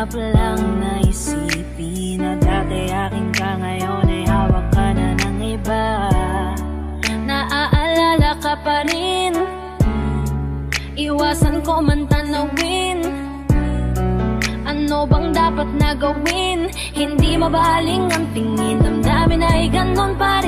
Sarap lang na isipin na dati akin ka, ngayon ay hawak ka na ng iba. Naaalala ka pa rin, iwasan ko man tanawin. Ano bang dapat na gawin? Hindi mabaling ang tingin, damdamin ay ganon pa